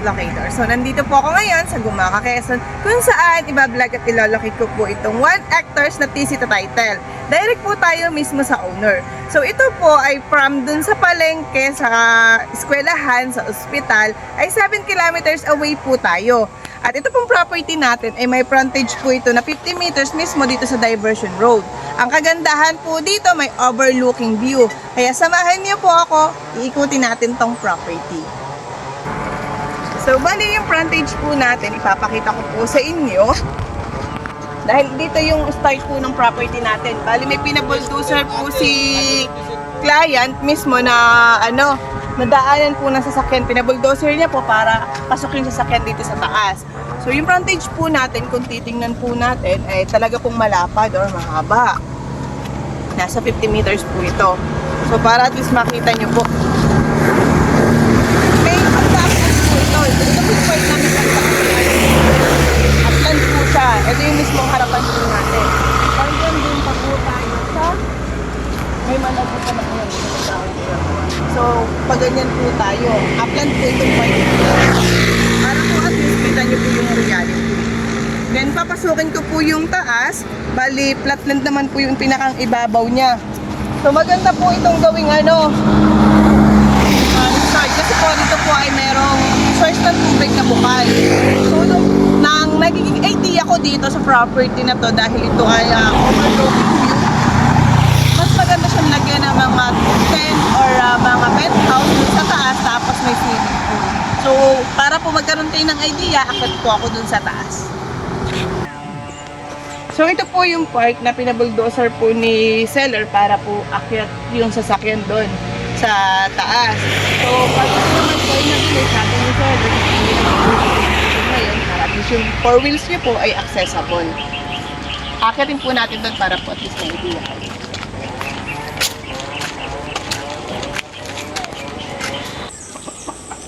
locator. So, nandito po ako ngayon sa Gumaca, Quezon, kung saan ibablog at ilalocate ko po itong 1 hectares na TC title. Direct po tayo mismo sa owner. So, ito po ay from dun sa palengke, sa eskwelahan, sa ospital, ay 7 kilometers away po tayo. At ito pong property natin ay may frontage po ito na 50 meters mismo dito sa Diversion Road. Ang kagandahan po dito may overlooking view. Kaya samahan niyo po ako, iikutin natin tong property. So, bali yung frontage po natin, ipapakita ko po sa inyo. Dahil dito yung start po ng property natin. Bali may pinabuldoser po si client mismo na nadaanan po ng sasakyan. Pinabuldoser niya po para pasok yung sasakyan dito sa taas. So yung frontage po natin, kung titingnan po natin, ay talaga pong malapad or mahaba. Nasa 50 meters po ito. So para at least makita nyo po. May pagtakas po ito. Ito po yung part namin pagtakas. Upland po siya. Ito yung mismong harapan po natin. Hanggang din pa po tayo sa may malabo pa na po yan. So, pag ganyan po tayo, upland po itong part nito. Para po at least kita nyo po yung reality. Then, papasukin ko po yung taas. Bali, flatland naman po yung pinakang ibabaw niya. So, maganda po itong gawing start. Kasi po dito po ay merong source ng tubig na bukal. So, nang nagiging idea ko dito sa property na to dahil ito ay overlooking view, mas maganda siyang lagyan ng mga tent or mga penthouse sa taas tapos may swimming pool. So, para po magkaroon kayo ng idea, akit po ako dun sa taas. So, ito po yung part na pinabuldoser po ni seller para po akyat yung sasakyan dun sa taas. So, pag ito naman po ay nabili, sabi ni seller, hindi naman ngayon, para at least yung 4 wheels niyo po ay accessible. Akyatin po natin dun para po at least may idea.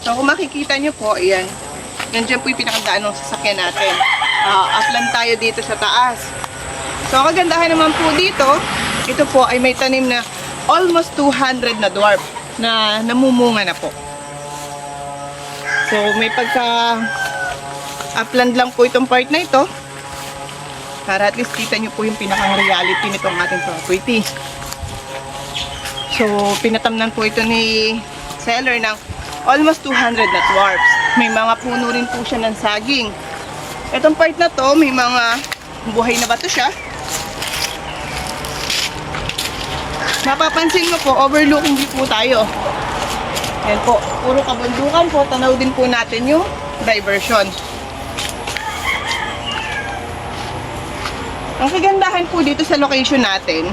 So, kung makikita nyo po, ayan. Yan dyan po yung pinakadaan ng sasakyan natin. Upland tayo dito sa taas. So, ang kagandahan naman po dito, ito po ay may tanim na almost 200 na dwarf na namumunga na po. So, may pagka-upland lang po itong part na ito para at least kita nyo po yung pinakang reality nitong ating property. So, pinatamnan po ito ni seller ng almost 200 na dwarfs. May mga puno rin po siya ng saging. Itong part na to, may mga buhay na bato siya. Mapapansin mo po, overlooking view po tayo. Yan po, puro kabundukan po. Tanaw din po natin yung diversion. Ang kagandahan po dito sa location natin,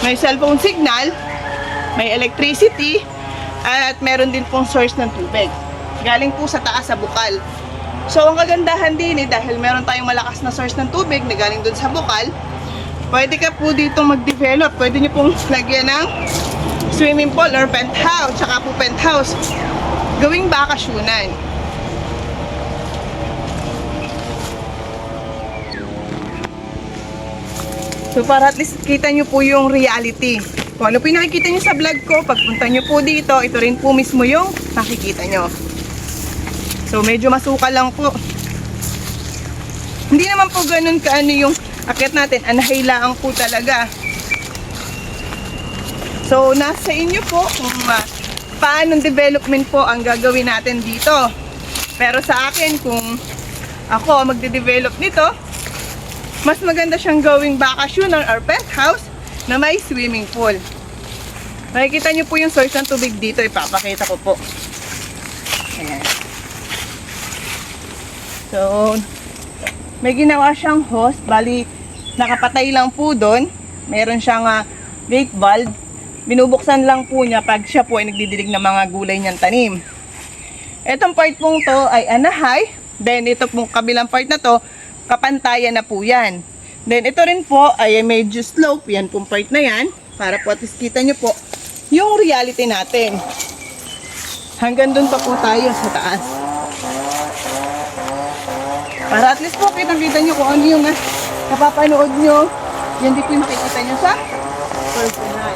may cellphone signal, may electricity, at meron din pong source ng tubig. Galing po sa taas sa bukal. So, ang kagandahan din dahil meron tayong malakas na source ng tubig na galing dun sa bukal, pwede ka po dito mag-develop. Pwede nyo pong lagyan ng swimming pool or penthouse, tsaka po penthouse. Gawing bakasyonan. So, para at least kita nyo po yung reality. Kung ano po yung nakikita nyo sa vlog ko, pagpunta nyo po dito, ito rin po mismo yung nakikita nyo. So, medyo masukal lang po. Hindi naman po ganun kaano yung akyat natin. Anahilaan po talaga. So, nasa inyo po kung paanong development po ang gagawin natin dito. Pero sa akin, kung ako magde-develop nito, mas maganda siyang gawing bakasyonan or penthouse na may swimming pool. Nakikita nyo po yung source ng tubig dito. Ipapakita ko po. Ayan. So, may ginawa siyang hose. Bali, nakapatay lang po doon. Meron siyang gate valve. Binubuksan lang po niya pag siya po ay nagdidilig ng mga gulay niyang tanim. Etong part pong to ay anahay. Then, ito pong kabilang part na to, kapantayan na po yan. Then, ito rin po ay medyo slope. Yan pong part na yan. Para po at least kita nyo po yung reality natin. Hanggang dun pa po tayo sa taas. Para at least po kitang-kita nyo kung ano yung napapanood nyo. Yan din po yung makikita nyo sa personal.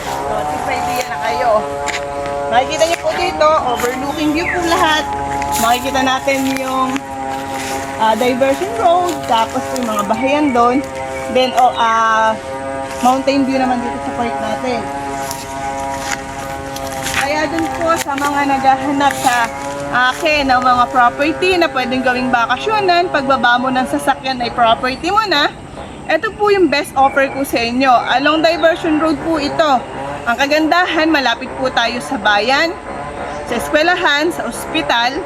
So, at least may idea na kayo. Makikita nyo po dito. dito, overlooking view po lahat. Makikita natin yung diversion road, tapos po yung mga bahayan doon. Then, mountain view naman dito sa park natin. Kaya dun po sa mga naghahanap sa akin ng mga property na pwedeng gawing bakasyonan, pagbaba mo ng sasakyan ay property mo na, ito po yung best offer ko sa inyo. Along Diversion Road po ito. Ang kagandahan, malapit po tayo sa bayan, sa eskwelahan, sa ospital,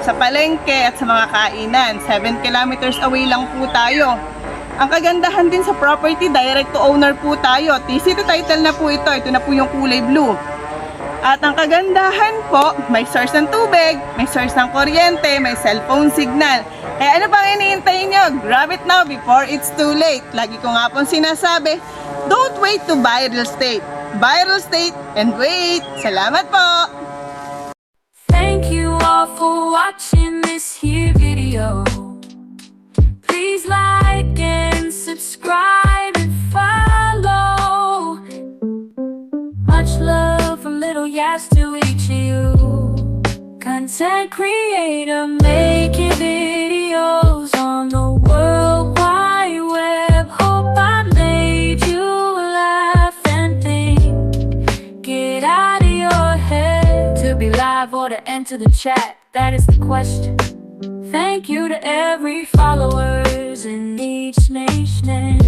sa palengke at sa mga kainan. 7 kilometers away lang po tayo. Ang kagandahan din sa property, direct to owner po tayo. TC to title na po ito. Ito na po yung kulay blue. At ang kagandahan po, may source ng tubig, may source ng kuryente, may cellphone signal. Kaya ano pang iniintay nyo? Grab it now before it's too late. Lagi ko nga pong sinasabi, don't wait to buy real estate. Buy real estate and wait. Salamat po! Thank you all for watching this here video. Please like and subscribe and follow. Much love from Little Yas to each of you. Content creator making videos on the World Wide Web. Hope I made you laugh and think. Get out of your head. To be live or to enter the chat, that is the question. Thank you to every followers in each nation.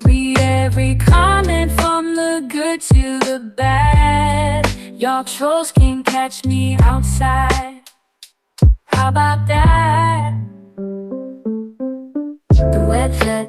Read every comment from the good to the bad. Y'all trolls can catch me outside. How about that? The website